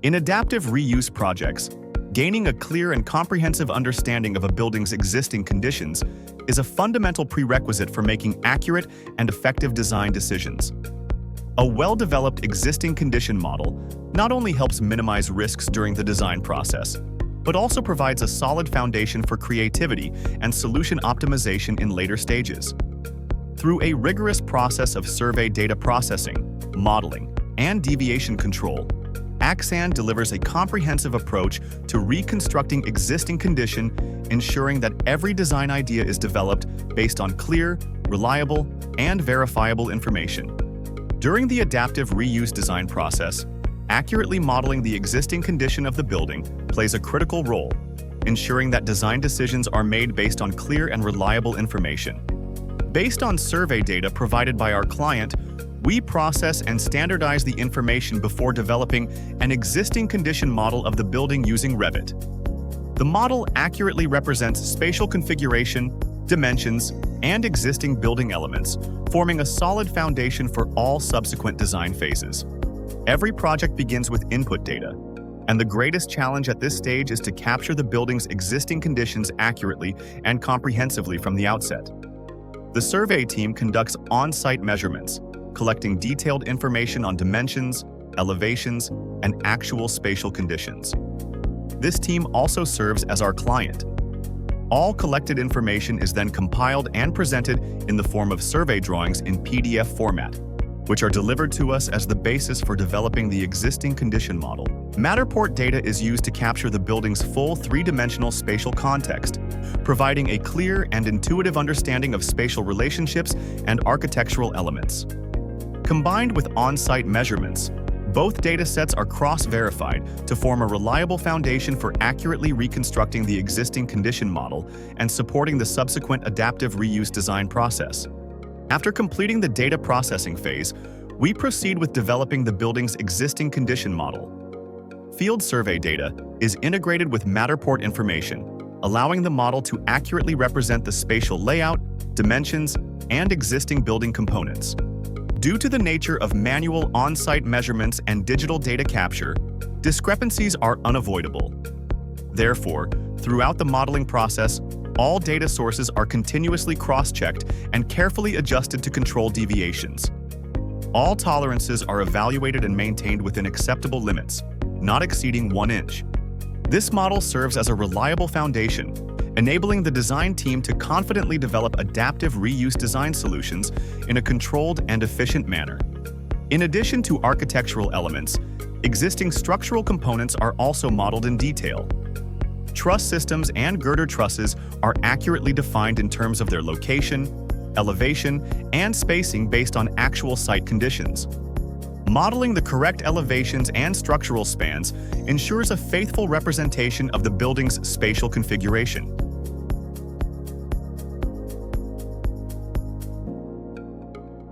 In adaptive reuse projects, gaining a clear and comprehensive understanding of a building's existing conditions is a fundamental prerequisite for making accurate and effective design decisions. A well-developed existing condition model not only helps minimize risks during the design process, but also provides a solid foundation for creativity and solution optimization in later stages. Through a rigorous process of survey data processing, modeling, and deviation control, AXANH delivers a comprehensive approach to reconstructing existing condition, ensuring that every design idea is developed based on clear, reliable, and verifiable information. During the adaptive reuse design process, accurately modeling the existing condition of the building plays a critical role, ensuring that design decisions are made based on clear and reliable information. Based on survey data provided by our client, we process and standardize the information before developing an existing condition model of the building using Revit. The model accurately represents spatial configuration, dimensions, and existing building elements, forming a solid foundation for all subsequent design phases. Every project begins with input data, and the greatest challenge at this stage is to capture the building's existing conditions accurately and comprehensively from the outset. The survey team conducts on-site measurements, collecting detailed information on dimensions, elevations, and actual spatial conditions. This team also serves as our client. All collected information is then compiled and presented in the form of survey drawings in PDF format, which are delivered to us as the basis for developing the existing condition model. Matterport data is used to capture the building's full three-dimensional spatial context, providing a clear and intuitive understanding of spatial relationships and architectural elements. Combined with on-site measurements, both datasets are cross-verified to form a reliable foundation for accurately reconstructing the existing condition model and supporting the subsequent adaptive reuse design process. After completing the data processing phase, we proceed with developing the building's existing condition model. Field survey data is integrated with Matterport information, allowing the model to accurately represent the spatial layout, dimensions, and existing building components. Due to the nature of manual on-site measurements and digital data capture, discrepancies are unavoidable. Therefore, throughout the modeling process, all data sources are continuously cross-checked and carefully adjusted to control deviations. All tolerances are evaluated and maintained within acceptable limits, not exceeding 1 inch. This model serves as a reliable foundation, enabling the design team to confidently develop adaptive reuse design solutions in a controlled and efficient manner. In addition to architectural elements, existing structural components are also modeled in detail. Truss systems and girder trusses are accurately defined in terms of their location, elevation, and spacing based on actual site conditions. Modeling the correct elevations and structural spans ensures a faithful representation of the building's spatial configuration.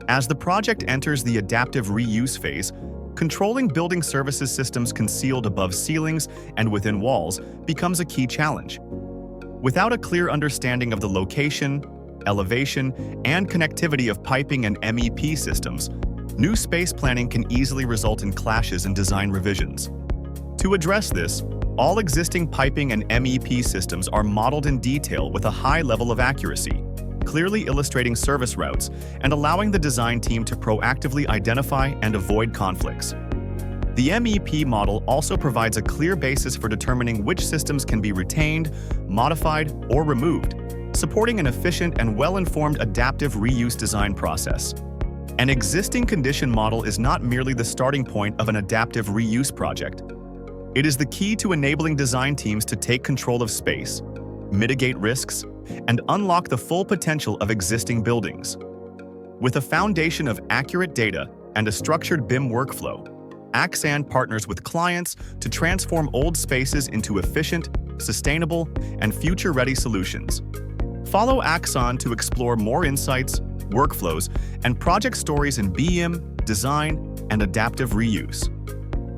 As the project enters the adaptive reuse phase, controlling building services systems concealed above ceilings and within walls becomes a key challenge. Without a clear understanding of the location, elevation, and connectivity of piping and MEP systems, new space planning can easily result in clashes and design revisions. To address this, all existing piping and MEP systems are modeled in detail with a high level of accuracy, clearly illustrating service routes and allowing the design team to proactively identify and avoid conflicts. The MEP model also provides a clear basis for determining which systems can be retained, modified, or removed, supporting an efficient and well-informed adaptive reuse design process. An existing condition model is not merely the starting point of an adaptive reuse project. It is the key to enabling design teams to take control of space, mitigate risks, and unlock the full potential of existing buildings. With a foundation of accurate data and a structured BIM workflow, AXANH partners with clients to transform old spaces into efficient, sustainable, and future-ready solutions. Follow AXANH to explore more insights, workflows, and project stories in BIM, design, and adaptive reuse.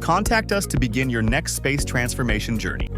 Contact us to begin your next space transformation journey.